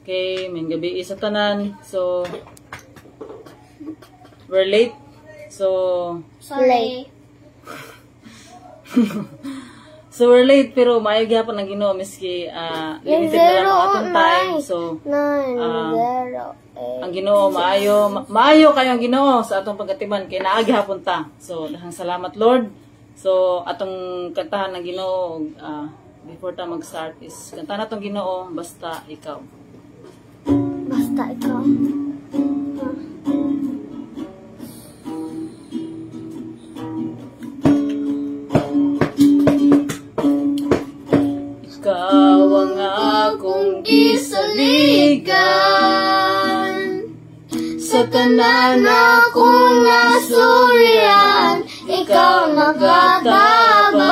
Okay, may gabi sa tanan. So, we're late. So, Sorry. so we're late pero maayo gyapon ang Ginoo miski limited na lang ang atong time. So, 908. ang Ginoo maayo kayo ang Ginoo sa atong pagkatiman kay naa gyapon ta. So, dahang salamat Lord. So, atong kantahan ng Ginoo before ta mag-start is kantahan natong Ginoo basta ikaw. Basta ikaw. Ikaw ang akong gisaligan, sa tanan akong nasurian, ikaw nagatabang,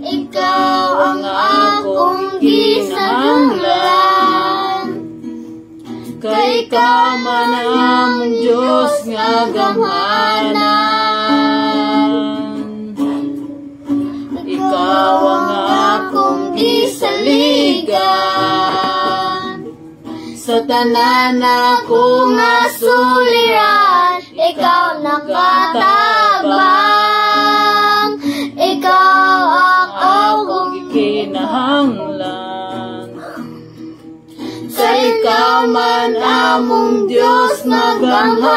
ikaw ang akong ginahanglan, kay ikaw man ang Diyos nga gamhanan. Ikaw ang akong gisaligan, sa tanan akong nasuliran, ikaw nakatabang, ikaw ang akong kinahanglan, sa ikaw man among Diyos magamhanan,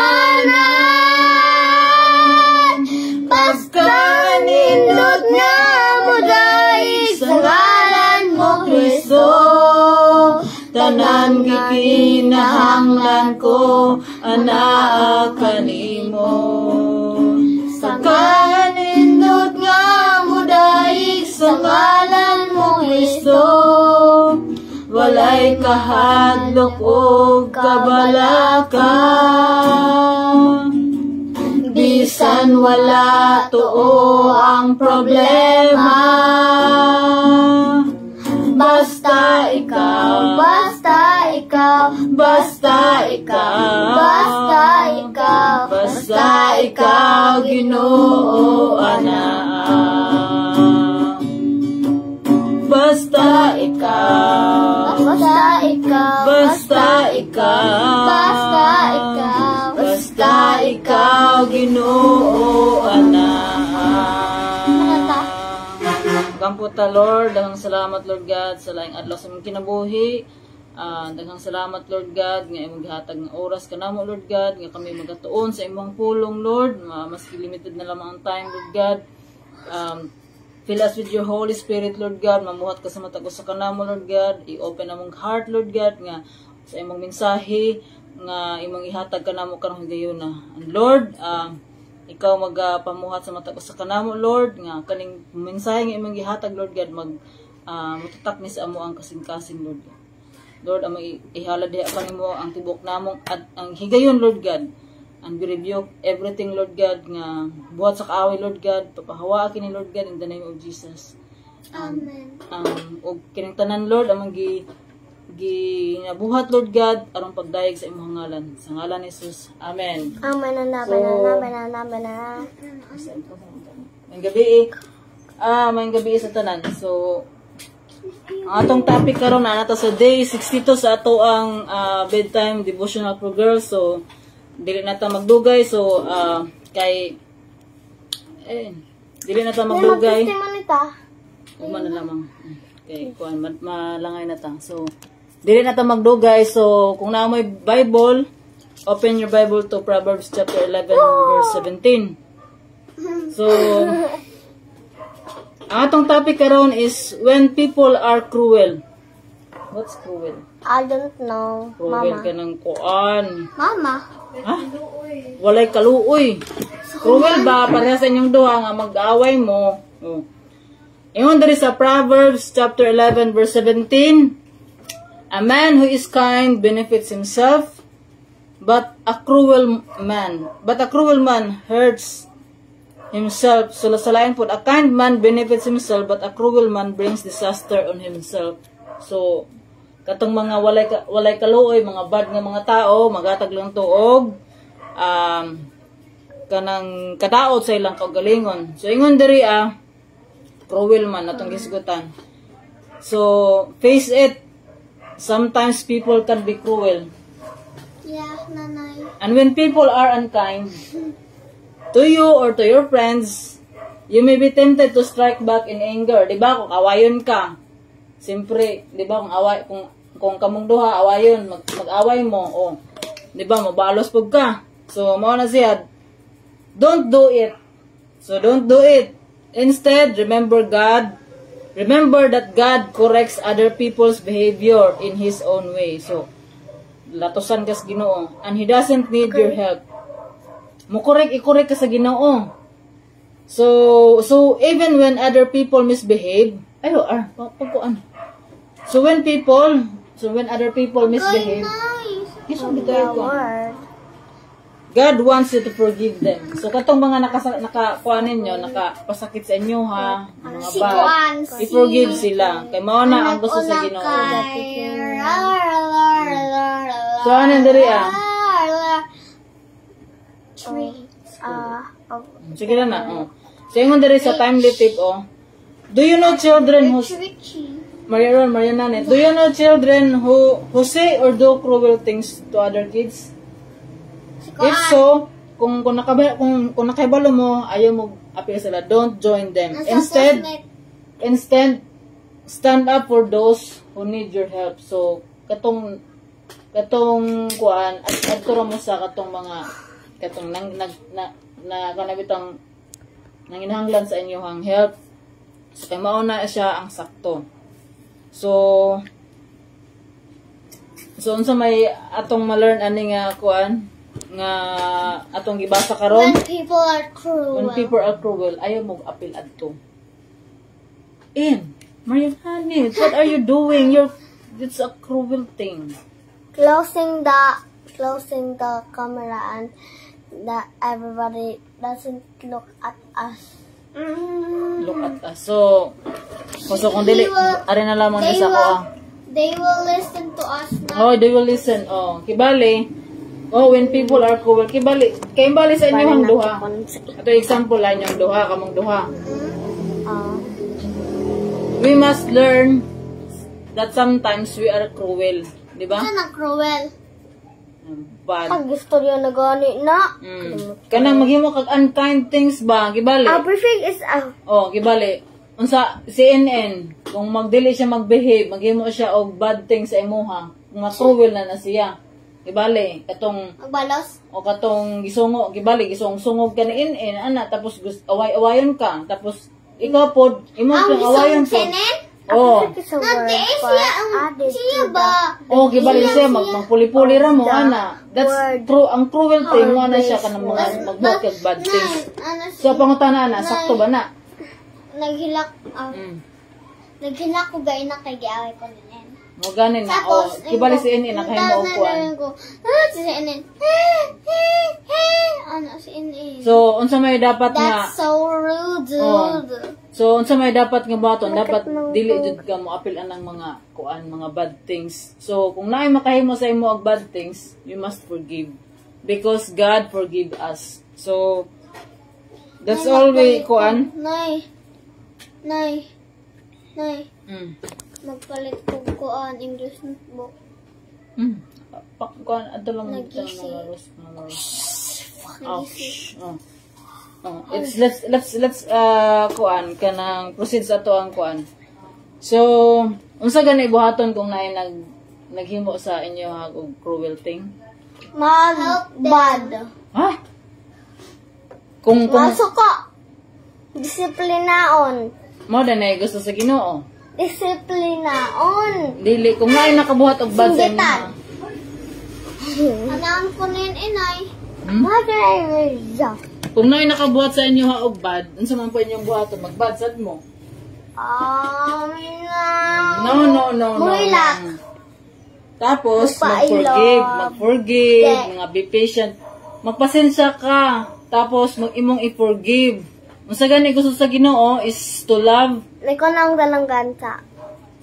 pagkanindot nga mo dahil sa ngalan mo Kristo, tanan gikinahanglan ko anaa kanimo. Pagkanindot nga mo dahil sa ngalan mo Kristo, walay kahadlok o kabalaka, bisan wala tuo ang problema, basta ikaw, Basta ikaw. basta ikaw, Basta ikaw. basta ikaw Ginoo ana, basta ikaw, Basta ikaw. basta ikaw, Basta ikaw. basta ikaw Ginoo ana. Kampo ta Lord, daghang salamat Lord God sa laing adlaw sa imong kinabuhi. Daghang salamat Lord God nga imong gihatag nga oras kanamo Lord God nga kami magatuon sa imong pulong Lord, maski limited na lamang ang time Lord God. Fill us with your Holy Spirit Lord God, mamuhat ka sa matag usa kanamo Lord God, i-open among heart Lord God nga sa imong mensahe nga imong ihatag kanamo karong gayon na. And Lord, ikaw magpamuhat sa matag usa kanamo Lord nga kaning mensahe nga imong gihatag Lord God matatak ni sa amo ang kasing-kasing Lord God. Lord, ang ihalad diha kanimo ang tibok namong at ang higayon Lord God, and we rebuke everything Lord God nga buhat sa kaaway Lord God, papahawa kini Lord God in the name of Jesus. Amen. Og kining tanan Lord among ginabuhat Lord God aron pagdayeg sa imong ngalan, sa ngalan ni Jesus. Amen. Amen. May gabi sa tanan. So, ang atong topic karon na nato sa day 62 sa ato ang bedtime devotional for girls. So, dili na ta magdugay. So, dili na ta magdugay. Uma na lamang. Okay, kuan malangay na ta. So, dili na ta magdugay. So, kung naamoy Bible, open your Bible to Proverbs chapter 11 verse 17. So, ang atong topic karon is when people are cruel. What's cruel? I don't know. Cruel Mama. ka ng kuan. Mama. Ha? Walay kaluoy. Cruel ba? Pareha sa inyong duha nga mag-away mo. Oh. Ingon diri sa Proverbs chapter 11 verse 17. A man who is kind benefits himself, but a cruel man hurts himself. So lasalayan po, a kind man benefits himself, but a cruel man brings disaster on himself. So katong mga walay kaluoy, mga bad nga mga tao, magatag lang tuog kanang kadaot sa ilang kaugalingon. So ingon diri cruel man atong gisgutan. So face it, sometimes people can be cruel. Yeah, nanay. And when people are unkind to you or to your friends, you may be tempted to strike back in anger. Diba? Kung awayon ka, siyempre, diba? Kung kamong duha, awayon, mag-away mo, oh. Diba? Mabalos pug ka. So, mao na siya, don't do it. So, don't do it. Instead, remember God. Remember that God corrects other people's behavior in His own way. So, latosan ka sa Ginoo. And He doesn't need your help. I-correct ka sa Ginoo. So even when other people misbehave, So when other people misbehave, Nice. God wants you to forgive them. So katong mga nakakuanin nyo, nakapasakit sa inyo ha, mga bad, i-forgive sila. Kay mao na ang gusto sa Ginoo. So ano diri Sige na. So yung diri sa timely tip do you know children who Mariana, do you know children who say or do cruel things to other kids? If so, kung nakahibalo mo, ayaw mo appeal sila, don't join them. Instead, stand up for those who need your help. So, katong kuan, at turo mo sa katong mga, katong kanabitang nanginahanglan sa inyong help. So, kay mauna siya ang sakto. So unsa may atong ma-learn ani nga kuan nga atong gibasa karon, when people are cruel, ayaw mo apil adto. Mariana, what are you doing? It's a cruel thing. Closing the camera and that everybody doesn't look at us. Look at us. So kung dili, ari na lamang sa ako They will listen to us now. Oh, they will listen. Kibali. When people are cruel, kibali sa inyong duha. Ito example lang yung duha, kamong duha. We must learn that sometimes we are cruel, di ba? Ano cruel? Bad. Pag istorya na gani na. Kanang maghimo kag unkind things ba, gibali. Everything is gibali. Unsa CNN, kung magdili siya magbehave, maghimo siya og bad things sa imuha, kung cruel na siya. Gibali, katong magbalos o katong gisungo, gibali gisungog ka ni ana, tapos away-awayon ka, tapos ikaw pod imo kang awayon pod. Siya ba? Gibali siya magpuli-puli ra mo ana. That's true, ang cruel thing mo na siya kanang mga magbuhat kag bad things. So pangutana na, sakto ba na? Naghilak ko gay na kay giaway ko din. Mo ganin na kibali si NN nakahimo og kuan. Si NN. Ano si NN? So unsa may dapat nga? That's so rude. So unsa may dapat nga baton, dapat dili jud ka mo apil anang mga kuan, mga bad things. So kung naay makahimo sa imo og bad things, you must forgive because God forgive us. So that's always kuan. Nay. Magpalit ko kuan English book. Kuan adto lang mo let's kuan kanang proceed sa ato ang kuan. So unsa gani buhaton kung naay naghimo sa inyo og cruel thing? Bad. Ha? Kung Masuko. Disiplinaon. Mo na gusto sa Ginoo. Disiplinaon. Dili kung naay nakabuhat og bad sa inyo. Anaan ko nin inay. Kung naay nakabuhat sa inyo og bad, unsa man po inyong buhaton, magbad sad mo. No. Muilak. Tapos mag-forgive, mga be patient. Magpasensya ka. Tapos imong i-forgive. Unsa gani gusto sa Ginoo is to love. Ikaw na ang dalanggan sa.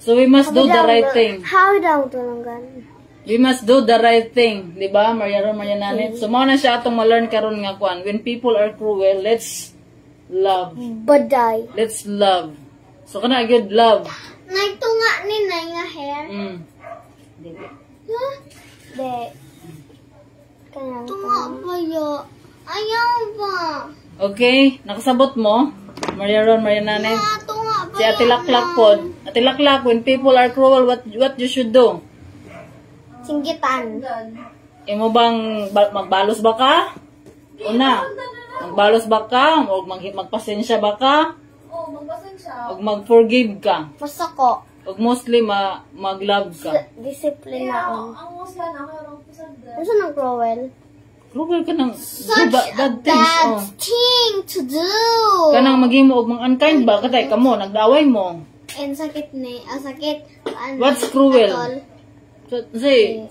So we must do the right thing. How daw dalanggan? We must do the right thing, di ba? Mariananit. So mao na siya atong ma-learn karon nga kuan. When people are cruel, let's love. Baday. Let's love. So kana good love. Nagtunga ni nay nga hair. dili. De. Kaya tunga pa yo. Ayaw ba? Okay, nakasabot mo? Maria Ron, Maria Nanet. Tunga pa Si Ate Laklak po. Ate Laklak, when people are cruel, what you should do? Singgitan. Imo bang magbalos ba ka? Una, magbalos ba ka? O magpasensya ba ka? Oo, magpasensya. O mag-forgive ka? Masako. O mostly mag-love ka? Discipline na ako. Ang musla na, mayroong pisag din. Ano ng cruel? Cruel ka ng Such bad a things. bad Oh. thing to do. Kanang maging mo og mga unkind ba? Katay, kamo, nagdaway mo. And sakit ni, sakit. What's cruel? Atol. So, say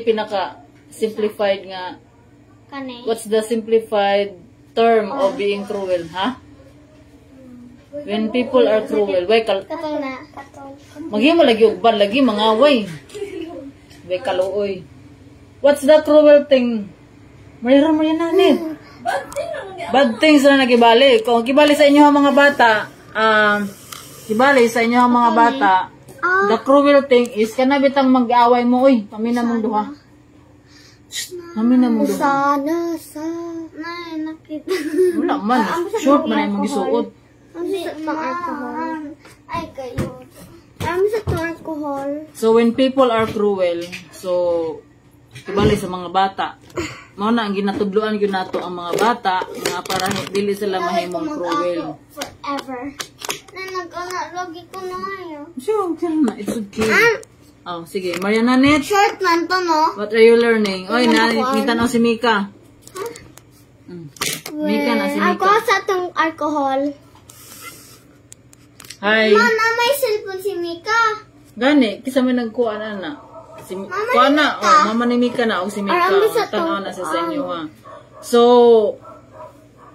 pinaka simplified nga. Kani. What's the simplified term of being cruel, ha? When people are cruel, why Katol na. Katol. maging mo lagi og bad lagi mangaway. Why kaluoy. What's the cruel thing? Mayroon mo yan nanit. Bad things na nagibali. Kung kibali sa inyo ang mga bata, kibali sa inyo ang mga bata, the cruel thing is, kana bitang mag-away mo, uy, pamina mong duha. Pamina mong duha. Sana, Nay, nakita. Wala man, short man ay mong gisuot. Ang sa mga alcohol. Ay, kayo. Ang sa itong alcohol. So, when people are cruel, so, kibali sa mga bata, mao na ang ginatudloan gyud nato ang mga bata nga para dili sila mahimong cruel. Forever. Na nag-ala, lagi ko na ngayon. Sure, na, it's okay. Oh, sige, Maria Nanet. Short man to, no? What are you learning? Oy, nakita na si Mika. Mika na si Ako Mika. sa itong alcohol. Hi. Mama, may cellphone si Mika. Gani, kisa may nagkuha na. Si kuha na, oh, mama ni Mika na, o si Mika. Arami sa Tanaw na sa inyo, ha. So,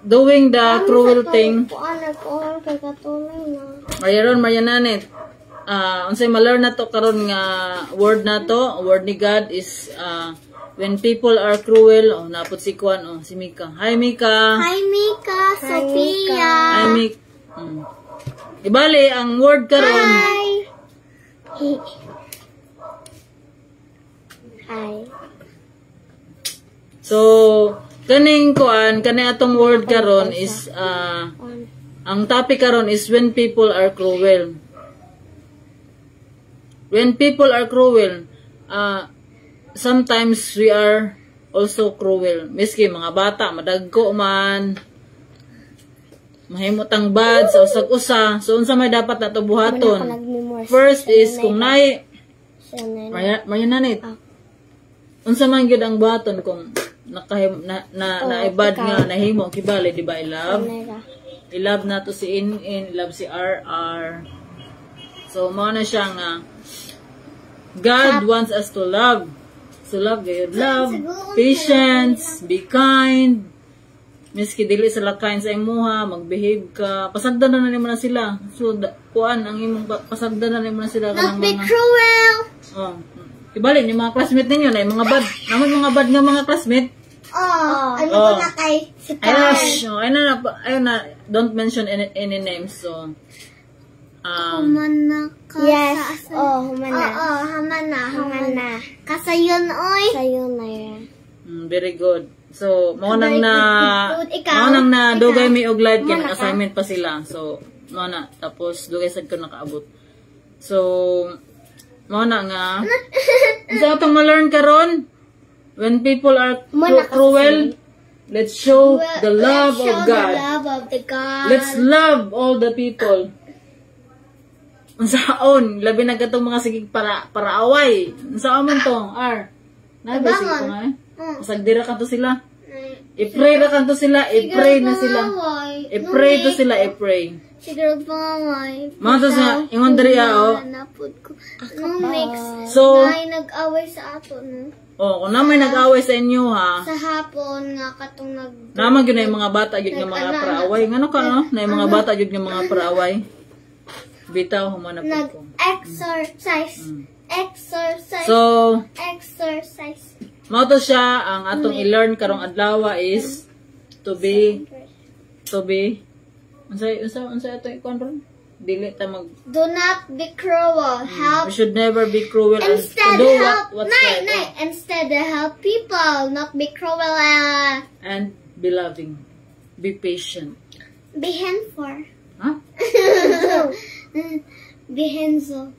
doing the cruel thing, Kuan alcohol kay katulay na. Maria Ron, Maria Nanet, unsay ma-learn na to karon nga word na to, word ni God is, when people are cruel, oh, napot si Kuan, oh, si Mika. Hi, Mika. Hi, Mika. Sophia. Hi, Mika. Ibali, ang word karon, Hi. Hi. so, kaning Kuan, kani atong word karon is, ang topic karon is when people are cruel. When people are cruel, sometimes we are also cruel. Miski mga bata, madagko man, mahimutang bad sa usag-usa. So, unsa may dapat na to buhaton? First is, kung Maria Nanet, unsa man gyud ang buhaton kung naibad nga nahimo kibali, di ba? I love na to si In, love si RR. So, mao na siya nga, God wants us to love. So, love, gayud love, patience, be kind, miski dili sila kind sa imuha, mag-behave ka, pasagdan na nimo na sila. So, kuan ang imong pasagdan na nimo na sila kanang Not be mga cruel. oh. Ibalik ni mga classmate ninyo na mga bad, naman mga bad nga mga classmate. Ano ko na kay si Ayun na, don't mention any names. So, Humana ka. Yes. Humana. Humana. Kasayon, oy. Sayon na yan. very good. So, maunang na dugay mi og live kay assignment pa sila. So, mao na tapos dugay sad ko nakaabot. So, mao na nga. Unsa atong ma-learn karon? When people are cruel, let's show the love of God. Let's love all the people. Unsaon, labi na katong mga sigig para away. Unsaon man to? Nabi sige ko nga. Pasagdira kanto sila. I-pray ra kanto sila, i-pray na sila. I-pray to sila, i-pray. Siguro pangaway. Mga to sa ingon diri Napod ko. Mix. So, Ay, nag-away sa ato, no? kung na may nag-away sa inyo ha. Sa hapon nga katong Naman yun na yung mga bata yun nga mga praaway. Ngano ka no? Na yung mga bata yun nga mga praaway. Bitaw, humanap ko. Exercise. Exercise. So, Exercise. mao to siya, ang atong i-learn karong adlaw is to be unsay ato i-control? dili ta mag Do not be cruel. Help. we should never be cruel and Instead, do help. what's Nay, right. nay. Instead, help people. Not be cruel. And be loving. Be patient. Be handful. Huh? Be handsome.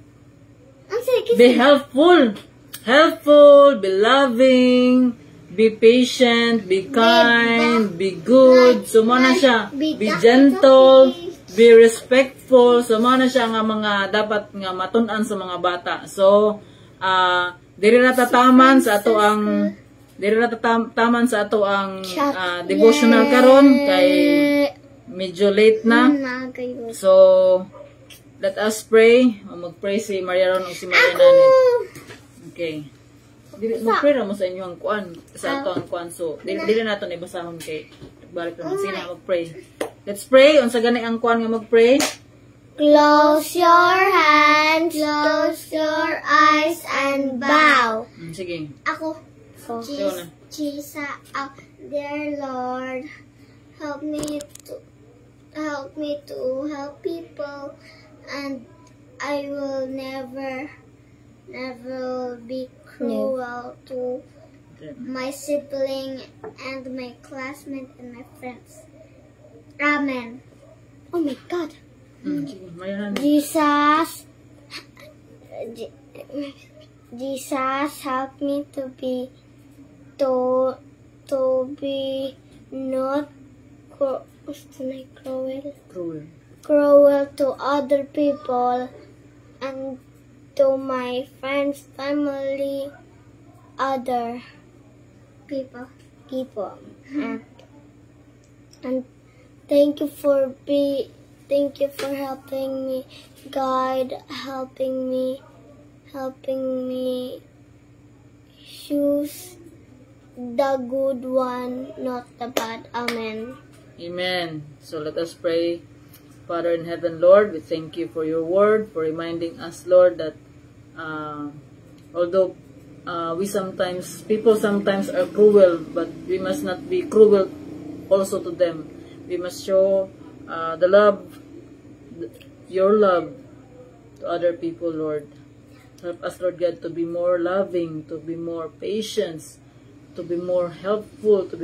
Be helpful. Helpful, be loving, be patient, be kind, be good. So mo na siya. Be gentle, be respectful. So mo na siya nga mga dapat nga matun-an sa mga bata. So diri na tataman sa ato ang devotional karon kay medyo late na. So let us pray. Mag-pray si Maria Ron o si Maria Nanet. Okay. Mag-pray na mo sa inyo ang kuan. Sa ato ang kuan. So, dili nato na ibasahon kay balik naman. Sige na mag-pray. Let's pray. Unsa gani ang kuan nga mag-pray? Close your hands, close your eyes, and bow. Sige. Ako. Jesus, dear Lord, help me to help people, and I will never be cruel to my sibling and my classmate and my friends. Amen. Oh my God. Sige, Maria Nanet. Jesus, help me to be not cruel to other people and to my friends, family, other people. And thank you for helping me, guide, helping me choose the good one, not the bad. Amen. Amen. So let us pray. Father in heaven, Lord, we thank you for your word, for reminding us, Lord, that although people sometimes are cruel, but we must not be cruel also to them. We must show your love to other people, Lord. Help us, Lord God, to be more loving, to be more patient, to be more helpful, to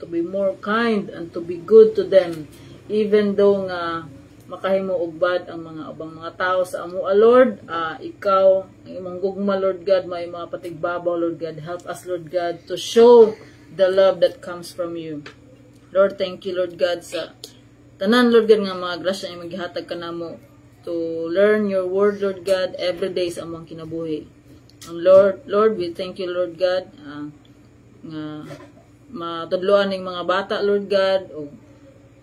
be more kind, and to be good to them, even though nga makahimo og bad ang mga ubang mga tao sa amua, Lord. Ikaw ang imong gugma, Lord God, may mga patigbabaw, Lord God. Help us, Lord God, to show the love that comes from you. Lord, thank you, Lord God, sa tanan, Lord God, nga mga grasya nga maghihatag ka namo to learn your word, Lord God, every day sa among kinabuhi. And Lord, we thank you, Lord God, nga matudloan ning mga bata, Lord God,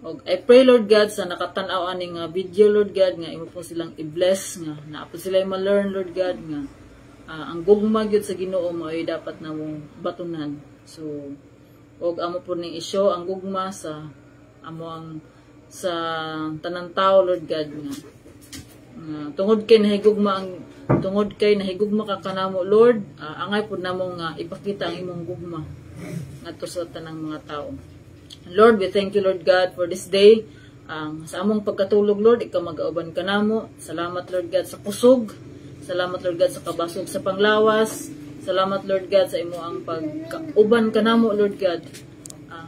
og I pray, Lord God, sa nakatan-aw aning video, Lord God, nga imo po silang i-bless, nga naapod sila ma-learn, Lord God, nga ang gugma gyud sa Ginoo mo ay dapat namong batunan. So og amo po ning isyo ang gugma sa sa tanang tao, Lord God, nga tungod kay nahigugma ka kanamo, Lord, angay pud namong ipakita ang imong gugma ngadto sa tanang mga tao. Lord, we thank you, Lord God, for this day. Sa among pagkatulog, Lord, ikaw mag-auban ka namo. Salamat, Lord God, sa kusog. Salamat, Lord God, sa kabasog sa panglawas. Salamat, Lord God, sa imo ang pagkauban ka namo, Lord God.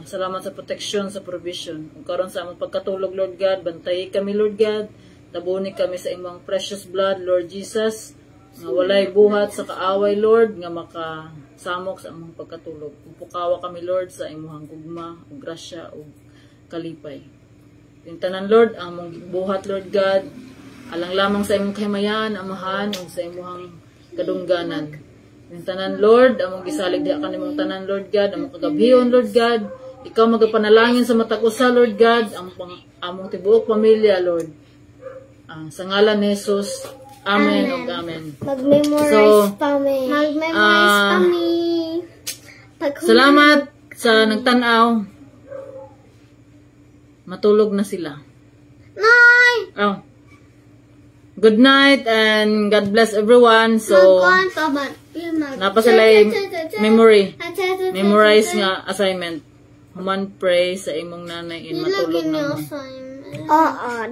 Salamat sa protection, sa provision. Kung karon sa among pagkatulog, Lord God, bantayi kami, Lord God. Tabuni kami sa imong precious blood, Lord Jesus. Nga walay buhat sa kaaway, Lord, nga makasamok sa among pagkatulog. Pupukawa kami, Lord, sa imong gugma, ug grasya, ug kalipay. Pintanan, Lord, ang among buhat, Lord God, alang lamang sa imong kahimayan, amahan, ug sa imong kadungganan. Pintanan, Lord, among gisalig diha kanimong tanan, Lord God, among kagabhiyon, Lord God. Ikaw magapanalangin sa matag usa, Lord God, among tibuok pamilya, Lord. Sa ngalan ni Jesus, amen ug amen. Mag-memorize kami. Salamat sa nagtanaw. Matulog na sila. Good night and God bless everyone. So napa sila memory. Memorize nga assignment. Human pray sa imong nanay in matulog na mo.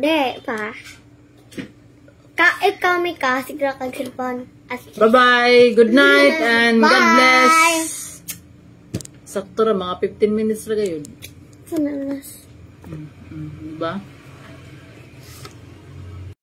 De pa. Kaip kami ka, sigla kag cellphone. Bye-bye. Good night and God Bye. bless. Sakto ra mga 15 minutes ra gayon. Sananas. Diba?